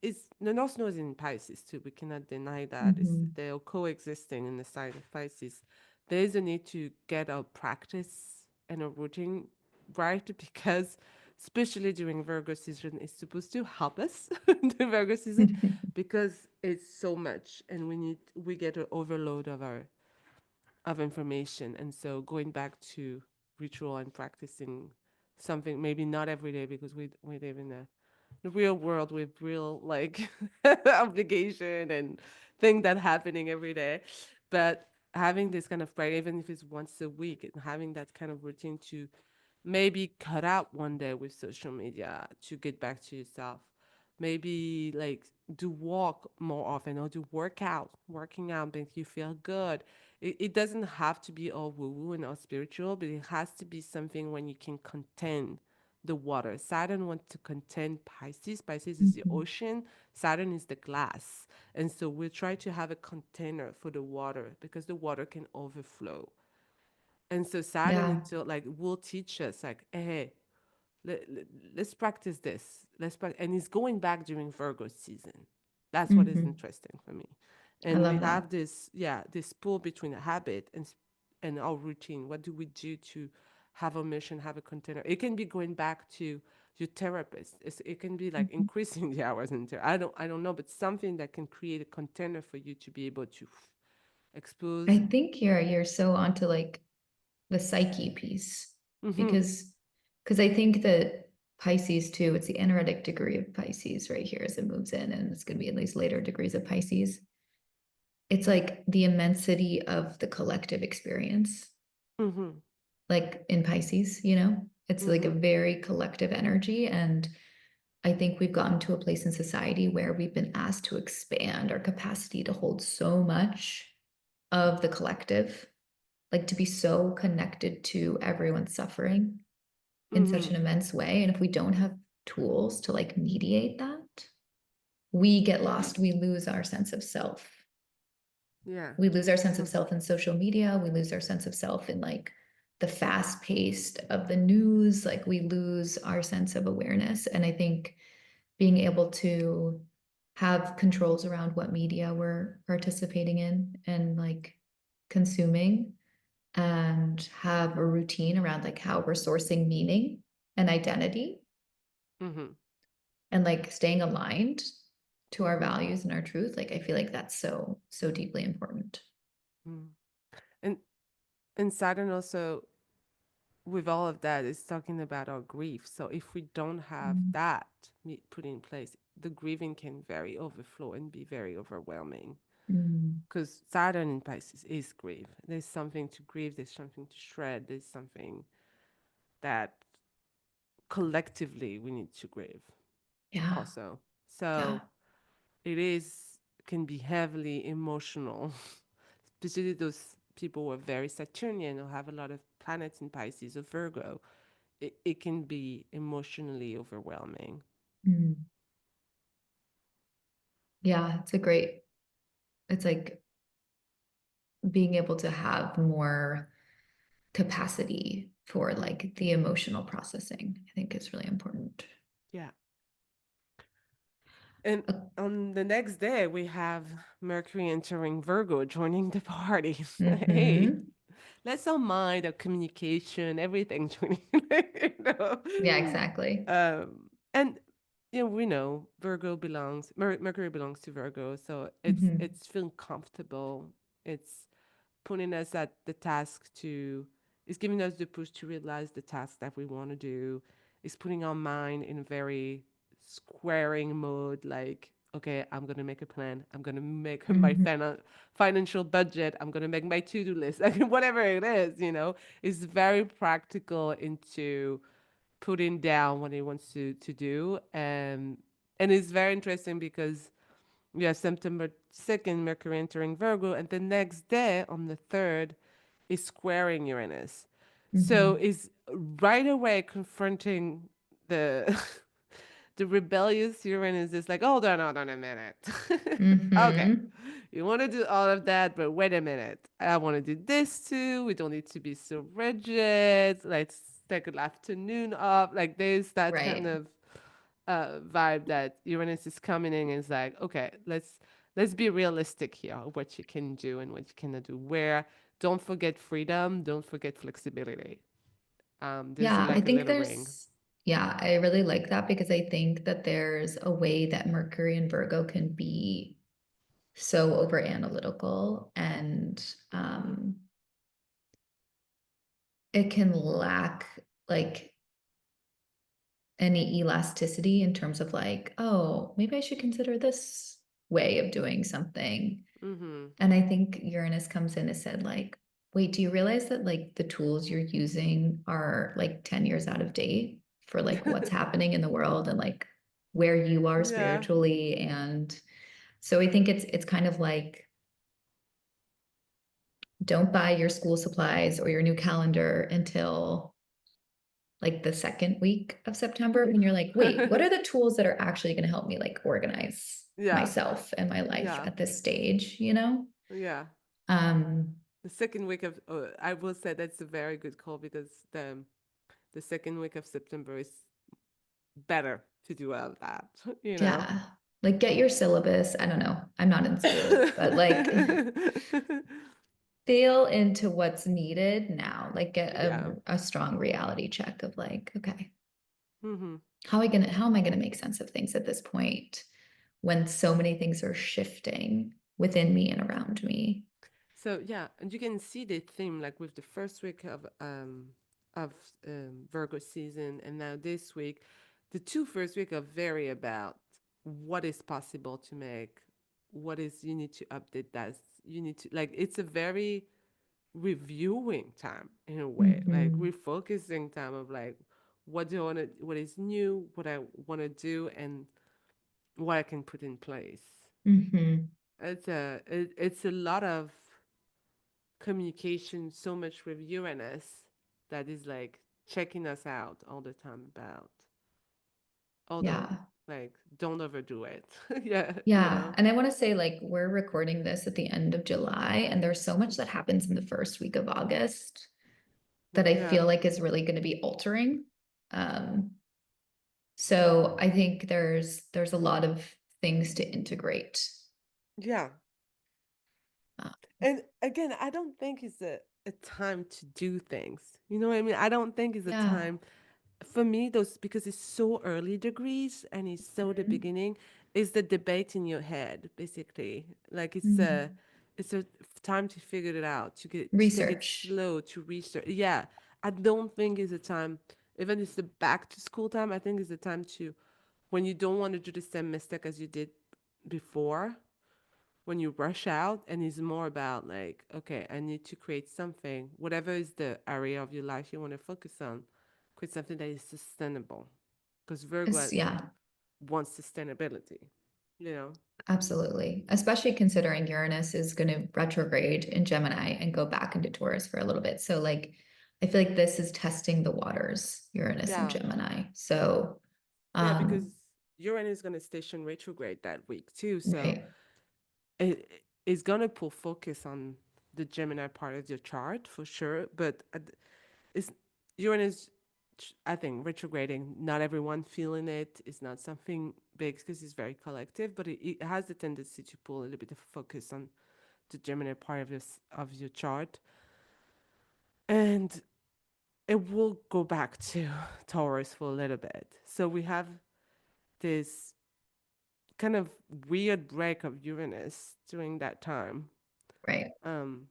it's the North Node is in Pisces too. We cannot deny that. Mhm, They're coexisting in the sign of Pisces. There is a need to get a practice and a routine right, because especially during Virgo season, it's supposed to help us the Virgo season, because it's so much, and we get an overload of information. And so going back to ritual and practicing something, maybe not every day, because we live in the real world with real like obligation and thing that happening every day. But having this kind of practice, even if it's once a week, and having that kind of routine to maybe cut out one day with social media to get back to yourself. Maybe like do walk more often, or do workout. Working out makes you feel good. It doesn't have to be all woo woo and all spiritual, but it has to be something when you can contain the water. Saturn wants to contain Pisces. Pisces is the mhm. ocean. Saturn is the glass. And so we try to have a container for the water, because the water can overflow. And so Saturn Yeah. until like will teach us like, hey, let's practice this. And he's going back during Virgo season. That's what is Mhm. interesting for me. I And we love have that. this, yeah, this pull between a habit and our routine. What do we do to have a mission, have a container? It can be going back to your therapist. It can be like Mhm. increasing the hours in there. I don't know, but something that can create a container for you to be able to I expose. think you're so onto like the psyche piece Mm-hmm, because I think that Pisces too, it's the energetic degree of Pisces right here as it moves in, and it's going to be at least later degrees of Pisces. It's like the immensity of the collective experience, mm-hmm, like in Pisces, you know? It's like a Mm-hmm. very collective energy. And I think we've gotten to a place in society where we've been asked to expand our capacity to hold so much of the collective, like to be so connected to everyone's suffering in such Mm-hmm. an immense way. And if we don't have tools to like mediate that, we get lost. We lose our sense of self. Yeah. We lose our sense of self in social media. We lose our sense of self in like the fast paced of the news. Like we lose our sense of awareness. And I think being able to have controls around what media we're participating in and like consuming and have a routine around like how we're sourcing meaning and identity Mm-hmm. and like staying aligned to our values and our truth. Like I feel like that's so deeply important. Mm. And Saturn also, with all of that, is talking about our grief. So if we don't have Mm. that put in place, the grieving can very overflow and be very overwhelming. Mm. Because Saturn in Pisces is grief. There's something to grieve. There's something to shred. There's something that collectively we need to grieve Yeah. also. Yeah. So it is can be heavily emotional, especially those people who are very Saturnian or have a lot of planets in Pisces or Virgo. It can be emotionally overwhelming. Mm. Yeah. It's like being able to have more capacity for like the emotional processing, I think is really important. Yeah. And on the next day, we have Mercury entering Virgo, joining the party. Hey, Mm-hmm. let's all mind our communication, everything joining. you know. Yeah, exactly. And we know Mercury belongs to Virgo, so Mm-hmm. it's feeling comfortable. It's putting us at the task to it's giving us the push to realize the task that we want to do. It's putting our mind in a very squaring mode, like, okay, I'm gonna make a plan. I'm gonna make my Mm-hmm. financial budget. I'm gonna make my to-do list. Like whatever it is. It's very practical into putting down what he wants to do. And it's very interesting because we have September 2nd, Mercury entering Virgo, and the next day, on the 3rd, is squaring Uranus. So Mm-hmm. is right away confronting the the rebellious Uranus is like, hold on a minute. Okay. Mm-hmm. You want to do all of that, but wait a minute. I want to do this too. We don't need to be so rigid. Let's take an afternoon off. Like there's that kind Right. of vibe that Uranus is coming in and is like, okay, let's be realistic here, what you can do and what you cannot do. Where don't forget freedom, don't forget flexibility. There's Yeah, I like a think little ring. yeah, I really like that because I think that there's a way that Mercury and Virgo can be so over analytical and it can lack like any elasticity in terms of like, oh, maybe I should consider this way of doing something. Mm-hmm. And I think Uranus comes in and said, like, wait, do you realize that like the tools you're using are like 10 years out of date for like what's happening in the world and like where you are Yeah. spiritually? And so I think it's kind of like don't buy your school supplies or your new calendar until like the second week of September and you're like, wait, what are the tools that are actually going to help me like organize Yeah. myself and my life Yeah. at this stage, you know? Yeah. Um, The second week of, I will say that's a very good call because the second week of September is better to do all of that, you know? yeah, like get your syllabus. I don't know. I'm not in school, but like feel into what's needed now. Like get Yeah. a strong reality check of like, okay, Hmm. how am I gonna make sense of things at this point when so many things are shifting within me and around me? So yeah, and you can see the theme like with the first week of Virgo season, and now this week, the two first week are very about what is possible to make, what is you need to update that you need to like. It's a very reviewing time in a way, like Mm-hmm. refocusing time of like, what do I want to, what is new, what I want to do, and what I can put in place. Hmm. It's a lot of communication, so much with Uranus that is like checking us out all the time about, although Yeah. like don't overdo it. Yeah, you Yeah. know. And I want to say, like, we're recording this at the end of July, and there's so much that happens in the first week of August that I Yeah, feel like is really going to be altering. Um, so I think there's a lot of things to integrate. yeah. Uh, And again, I don't think it's a time to do things. You know what I mean? I don't think it's a yeah. time for me, those, because it's so early degrees and it's so the Mhm. beginning, is the debate in your head, basically. Like Mhm. it's a time to figure it out, to take it Research. slow, to research. Yeah. I don't think it's a time, even it's the back to school time, I think it's a time to, when you don't want to do the same mistake as you did before, when you rush out, and it's more about like, okay, I need to create something, whatever is the area of your life you want to focus on, create something that is sustainable. Because Virgo Yeah, wants sustainability, you know? absolutely. Especially considering Uranus is going to retrograde in Gemini and go back into Taurus for a little bit. So, like, I feel like this is testing the waters, Uranus and Yeah. Gemini. So, Yeah, because um, Uranus is going to station retrograde that week too. So right. it's going to pull focus on the Gemini part of your chart for sure. But it's Uranus, I think, retrograding. Not everyone feeling it. It's not something big because it's very collective, but it has the tendency to pull a little bit of focus on the Gemini part of of your chart, and it will go back to Taurus for a little bit. So we have this kind of weird break of Uranus during that time. Right. Um,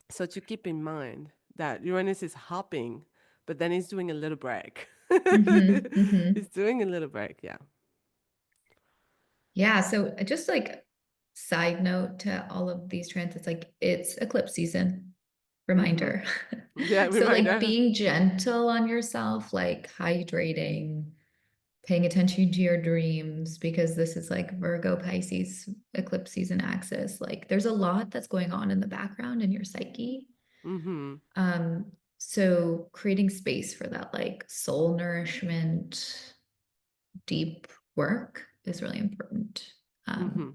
so to keep in mind that Uranus is hopping, but then he's doing a little break. Hmm. Hmm. He's doing a little break, yeah. Yeah. So, just like side note to all of these transits, like it's eclipse season. Mm-hmm. Reminder. Yeah, So, like reminder. being gentle on yourself, like hydrating, paying attention to your dreams, because this is like Virgo Pisces eclipse season axis. Like there's a lot that's going on in the background in your psyche. Mm-hmm. Um, so creating space for that like soul nourishment, deep work is really important. Mm-hmm.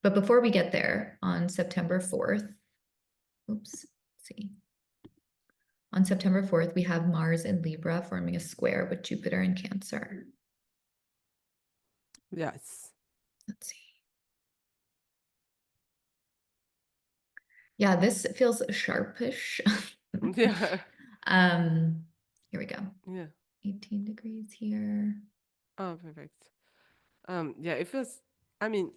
But before we get there, on September 4th, oops, let's see. On September 4th, we have Mars in Libra forming a square with Jupiter in Cancer. Yes. Let's see. Yeah, this feels sharpish. Yeah. um, Here we go. Yeah. 18 degrees here. Oh, perfect. Yeah, it feels, I mean,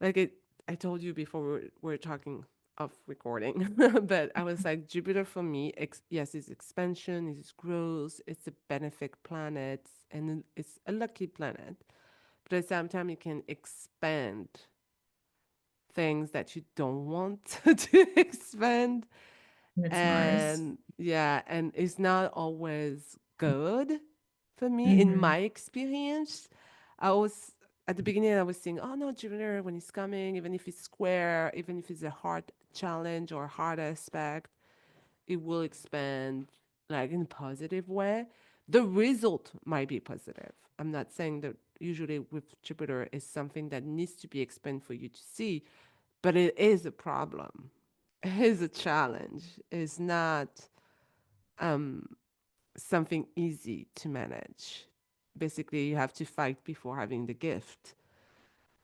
like I told you before we were talking of recording, but I was like, Jupiter for me, yes, it's expansion, it's growth, it's a benefic planet, and it's a lucky planet. But at the same time, it can expand things that you don't want to expand. And it's Mars. And yeah, and it's not always good for me in Mm-hmm. my experience. I was at the beginning I was saying, oh no, Jupiter when it's coming, even if it's square, even if it's a hard challenge or hard aspect, it will expand like in a positive way. The result might be positive. I'm not saying that usually with Jupiter is something that needs to be expanded for you to see, but it is a problem. It is a challenge. It's not um, something easy to manage. Basically, you have to fight before having the gift.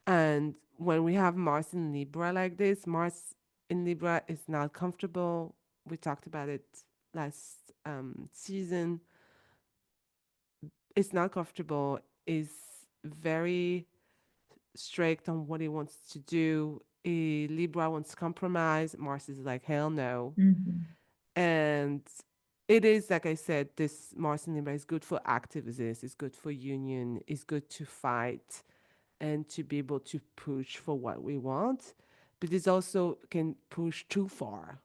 And when we have Mars in Libra like this, Mars in Libra is not comfortable. We talked about it last season. It's not comfortable. Is very strict on what he wants to do. Libra wants compromise. Mars is like hell no. Mm-hmm. And it is, like I said, this Mars in Libra is good for activists, it's good for union, it's good to fight and to be able to push for what we want. But it also can push too far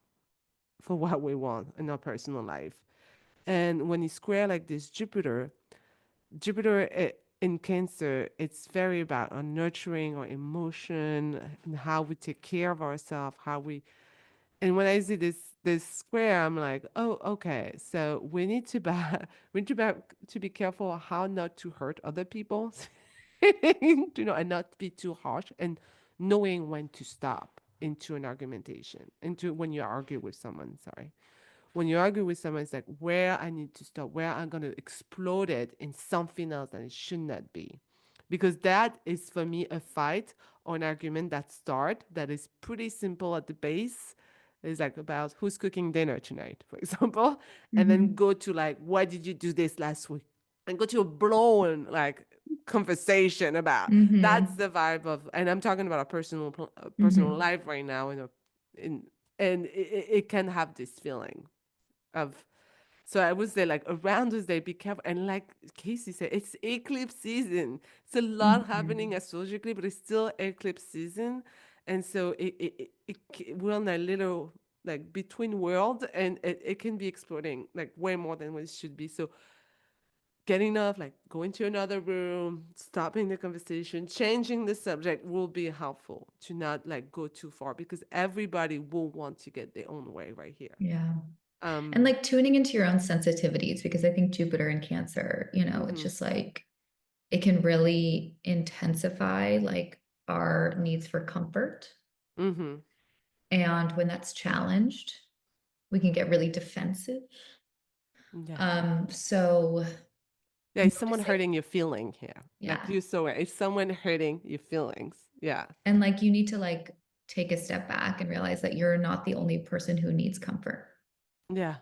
for what we want in our personal life. And when you square like this Jupiter in Cancer, it's very about our nurturing our emotion and how we take care of ourselves, how we. And when I see this square, I'm like, oh, okay. So we need to we need to be careful how not to hurt other people, and not be too harsh, and knowing when to stop into an argumentation, into when you argue with someone. Sorry, when you argue with someone, it's like where I need to stop, where I'm going to explode it in something else that it should not be. Because that is for me a fight or an argument that is pretty simple at the base. It's like about who's cooking dinner tonight, for example, and then Hmm. go to like, why did you do this last week? And go to a blown like conversation about that's Hmm. the vibe of, and I'm talking about a personal Hmm. life right now in and it can have this feeling of, so I would say like around this day, be careful. And like Casey said, it's eclipse season. It's a lot happening Hmm. astrologically, but it's still eclipse season. And so we're in a little like between world, and it can be exploding like way more than what it should be. So getting off, like going to another room, stopping the conversation, changing the subject will be helpful to not like go too far, because everybody will want to get their own way right here. Yeah. And Um, like tuning into your own sensitivities, because I think Jupiter and Cancer, it's mhm, just like it can really intensify like our needs for comfort. mhm. And when that's challenged, we can get really defensive. Yeah. So Yeah, is someone noticing, hurting your feeling here? Like yeah. you saw it. Is someone hurting your feelings? Yeah. And like you need to like take a step back and realize that you're not the only person who needs comfort. Yeah.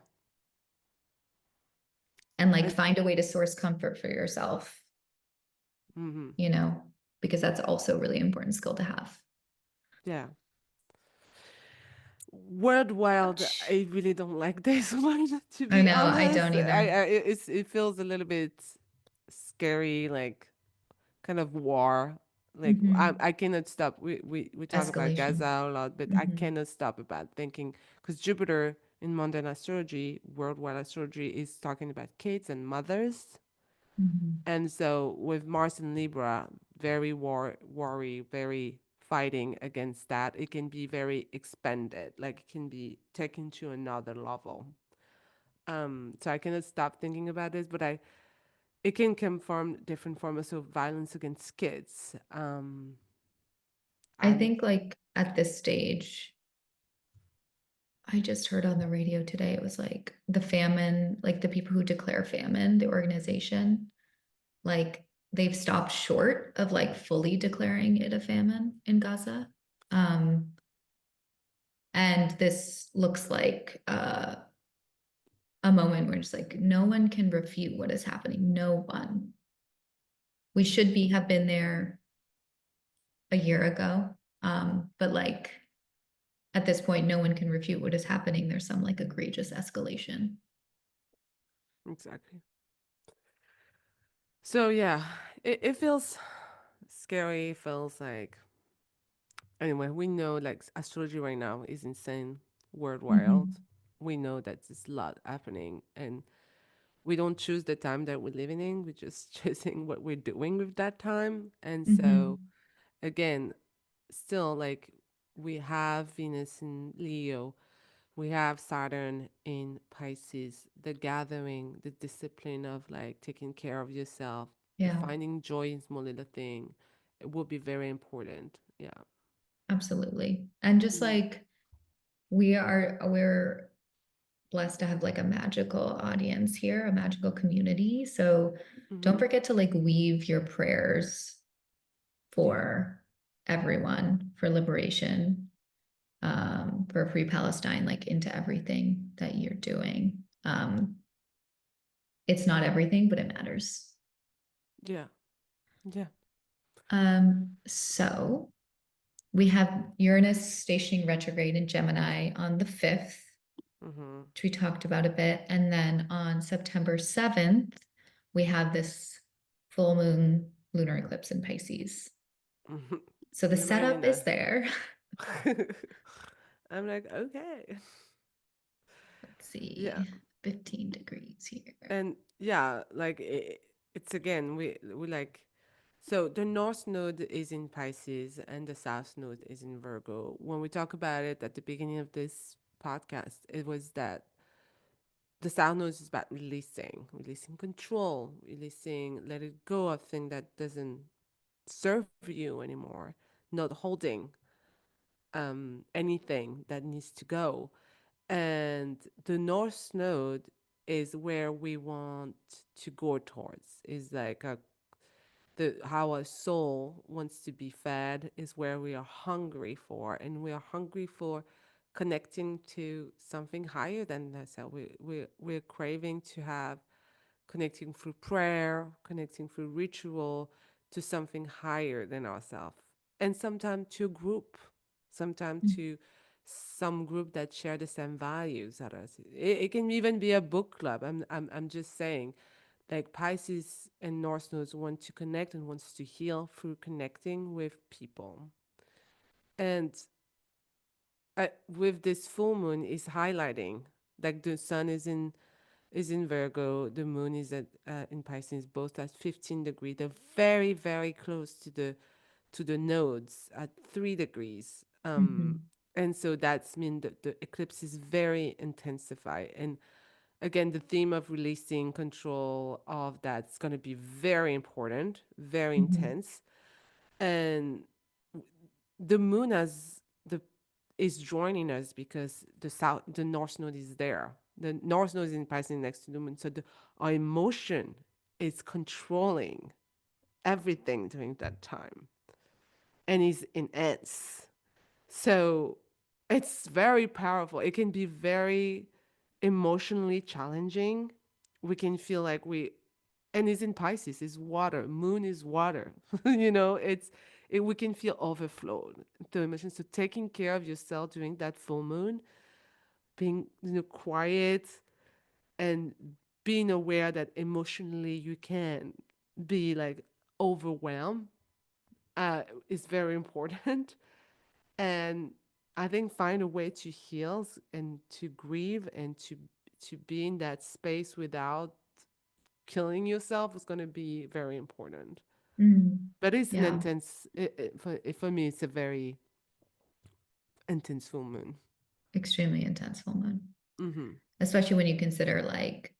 And like It's, find a way to source comfort for yourself, mm-hmm. you know, because that's also a really important skill to have. Yeah. Word wild. Ouch. I really don't like this one, to I be know, I honest. don't either. It feels a little bit scary, like kind of war. Like Hmm. I cannot stop. We talk about Escalation. Gaza a lot, but I Hmm. cannot stop about thinking, because Jupiter in mundane astrology, worldwide astrology, is talking about kids and mothers. Hmm. And so with Mars and Libra, very worry, very fighting against that. It can be very expanded, like it can be taken to another level. So I cannot stop thinking about this, but it can come from different forms of violence against kids. I I'm think like at this stage, I just heard on the radio today, it was like the famine, like the people who declare famine, the organization, like they've stopped short of like fully declaring it a famine in Gaza. Um, and this looks like a moment where it's like no one can refute what is happening. No one. We should be have been there a year ago. But like at this point, no one can refute what is happening. There's some like egregious escalation. exactly. So yeah, it feels scary. It feels like, anyway, we know like astrology right now is insane worldwide. Mhm. We know that there's a lot happening, and we don't choose the time that we're living in. We're just choosing what we're doing with that time. And so Mhm. again, still like we have Venus in Leo, we have Saturn in Pisces, the gathering, the discipline of like taking care of yourself, the Yeah, finding joy in small little thing, it will be very important. Yeah. absolutely. And just Mm-hmm. like we're blessed to have like a magical audience here, a magical community. So don't Mm-hmm. forget to like weave your prayers Yeah. for everyone, for liberation, for free Palestine, like into everything that you're doing. It's not everything, but it matters. Yeah. Yeah. So we have Uranus stationing retrograde in Gemini on the 5th, Mm-hmm. which we talked about a bit. And then on September 7th, we have this full moon lunar eclipse in Pisces. Mm-hmm. So the Very setup is nice. there. I'm like, okay. Let's Yeah. see. 15 degrees here. And yeah, like it's again, we like, so the North Node is in Pisces and the South Node is in Virgo. When we talk about it at the beginning of this podcast, it was that the South Node is about releasing control, releasing, let it go of thing that doesn't serve you anymore, not holding anything that needs to go. And the North Node is where we want to go towards. Is like the how our soul wants to be fed is where we are hungry for, and we are hungry for connecting to something higher than ourselves. We're craving to have connecting through prayer, connecting through ritual to something higher than ourselves. And sometimes to a group, sometimes Mm. to some group that share the same values as us. It can even be a book club. I'm just saying, like Pisces and North Nodes want to connect and wants to heal through connecting with people. And with this full moon is highlighting, like the sun is in Virgo, the moon is at in Pisces, both at 15 degrees. They're very, very close to the nodes at 3 degrees. Mhm. And so that's mean that the eclipse is very intensified. And again, the theme of releasing control of that's going to be very important, very Mhm. intense. And the moon has the is joining us because the North Node is there. The North Node is in Pisces next to the moon, so our emotion is controlling everything during that time, and is intense. So it's very powerful. It can be very emotionally challenging. We can feel like and it's in Pisces, it's water. Moon is water. We can feel overflowed to emotions. So taking care of yourself during that full moon, being quiet and being aware that emotionally you can be like overwhelmed is very important. And I think find a way to heal and to grieve and to be in that space without killing yourself is going to be very important. Mm. But it's an Yeah, intense. For me, it's a very intense full moon. extremely intense full moon, Mm-hmm. especially when you consider like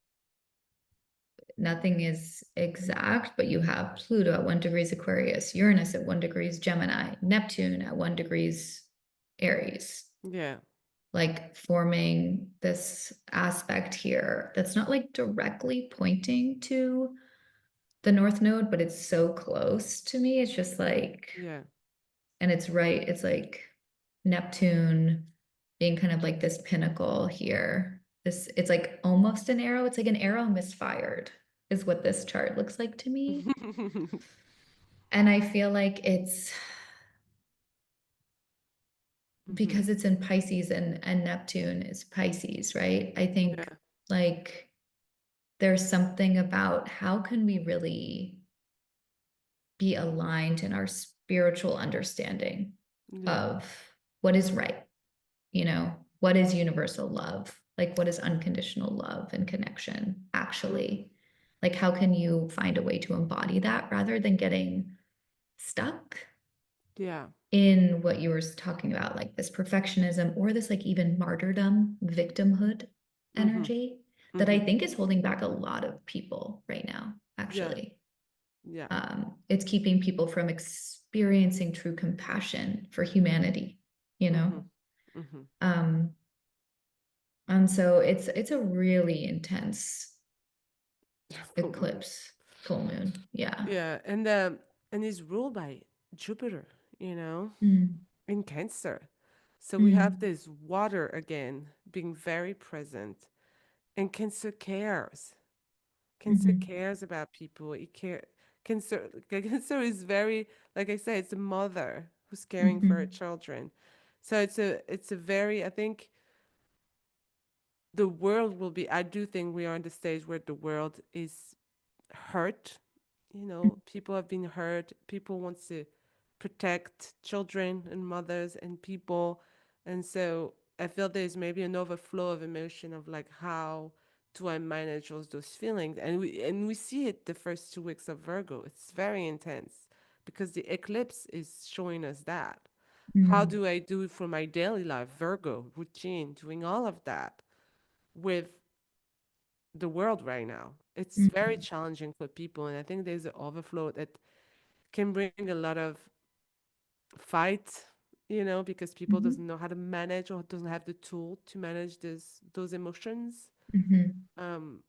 nothing is exact, but you have Pluto at 1 degrees Aquarius, Uranus at 1 degrees Gemini, Neptune at 1 degrees Aries, Yeah. like forming this aspect here that's not like directly pointing to the North Node, but it's so close to me. It's just like, Yeah. and it's right, it's like Neptune being kind of like this pinnacle here. This, it's like almost an arrow. It's like an arrow misfired, is what this chart looks like to me. And I feel like it's Mm-hmm. because it's in Pisces and Neptune is Pisces, right? I think Yeah. like there's something about how can we really be aligned in our spiritual understanding Yeah. of what is right, what is universal love, like what is unconditional love and connection Mm-hmm. actually, like how can you find a way to embody that rather than getting stuck Yeah. in what you were talking about, like this perfectionism or this like even martyrdom victimhood Mm-hmm. energy that I Mm-hmm. think is holding back a lot of people right now Yeah. actually. Yeah. It's keeping people from experiencing true compassion for humanity, you know? Mm-hmm. Mm-hmm. Um, and so it's a really intense Full moon. eclipse, full moon. Yeah. Yeah. And is ruled by Jupiter, you know, Mm, in Cancer. So we have mm, this water again being very present. And Cancer cares. Cancer mhm, cares about people. It care Cancer Cancer is very, like I said, it's a mother who's caring for her mhm, children. So it's a very, I think the world will be, I do think we are in the stage where the world is hurt. People have been hurt. People want to protect children and mothers and people. And so I feel there's maybe an overflow of emotion of like how do I manage all those feelings? And we see it the first 2 weeks of Virgo. It's very intense because the eclipse is showing us that. How Mm, do I do it for my daily life? Virgo, routine, doing all of that with the world right now. It's very mhm, challenging for people. And I think there's an overflow that can bring a lot of fight, because people mhm, doesn't know how to manage or doesn't have the tool to manage those emotions. mhm, Um,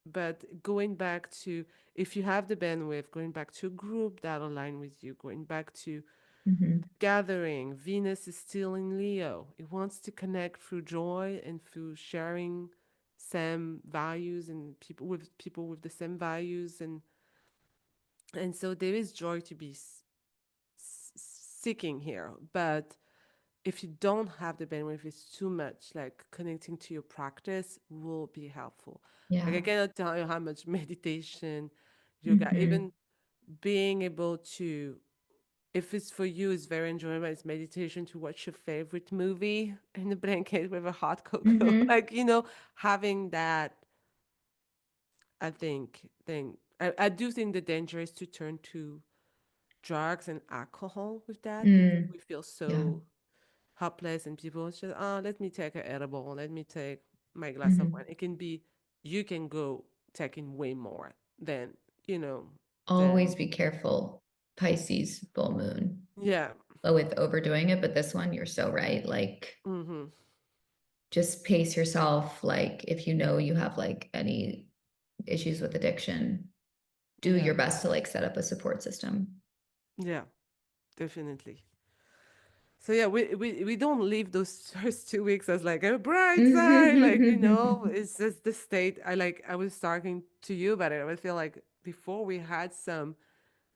but going back to, if you have the bandwidth, going back to a group that align with you, going back to mhm, gathering. Venus is still in Leo. It wants to connect through joy and through sharing same values and people with the same values, and so there is joy to be seeking here. But if you don't have the bandwidth, it's too much. Like connecting to your practice will be helpful. Like I yeah. cannot tell you how much meditation, yoga, Mhm, even being able to, if it's for you, it's very enjoyable. It's meditation to watch your favorite movie in the blanket with a hot cocoa. mhm, Like, having that, I think, thing. I do think the danger is to turn to drugs and alcohol with that because mm, we feel yeah. so helpless and people just, oh, let me take an edible, let me take my glass of wine. Mhm. It can be, you can go taking way more than, you know, than, Always be careful, Pisces full moon, yeah. with overdoing it. But this one, you're so right. Like, Mm-hmm. just pace yourself. Like, if you know you have like any issues with addiction, do Yeah. your best to like set up a support system. Yeah. Definitely. So yeah, we don't leave those first 2 weeks as like a bright side, like it's just the state. I was talking to you about it. I feel like before we had some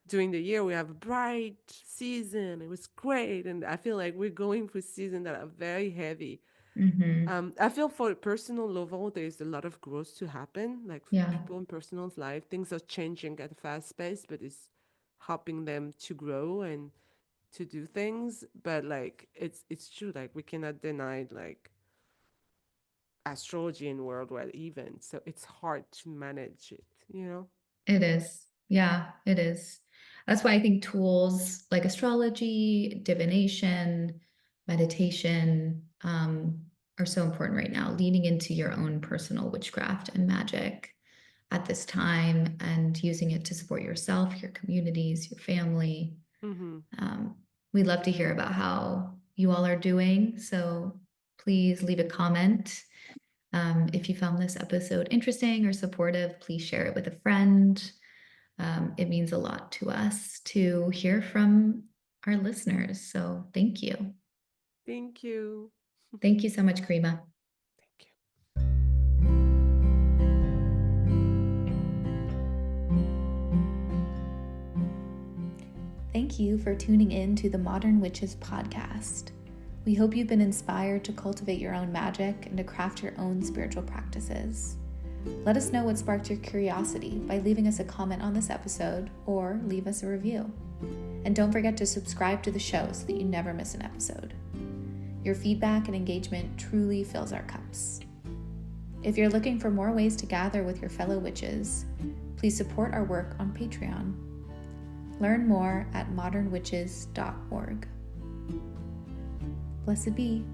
during the year we have a bright season. It was great, and I feel like we're going through seasons that are very heavy. Hmm. I feel for a personal level, there's a lot of growth to happen. Like for Yeah, people in personal life, things are changing at a fast pace, but it's helping them to grow and to do things. But like it's true, like we cannot deny like astrology and worldwide events, so it's hard to manage it. it is. Yeah, it is. That's why I think tools like astrology, divination, meditation, are so important right now. Leaning into your own personal witchcraft and magic at this time and using it to support yourself, your communities, your family. Mm-hmm. Um, we'd love to hear about how you all are doing. So please leave a comment. If you found this episode interesting or supportive, please share it with a friend. It means a lot to us to hear from our listeners. So thank you. Thank you. Thank you so much, Karima. Thank you. Thank you for tuning in to the Modern Witches podcast. We hope you've been inspired to cultivate your own magic and to craft your own spiritual practices. Let us know what sparked your curiosity by leaving us a comment on this episode or leave us a review. And don't forget to subscribe to the show so that you never miss an episode. Your feedback and engagement truly fills our cups. If you're looking for more ways to gather with your fellow witches, please support our work on Patreon. Learn more at modernwitches.org. Blessed be.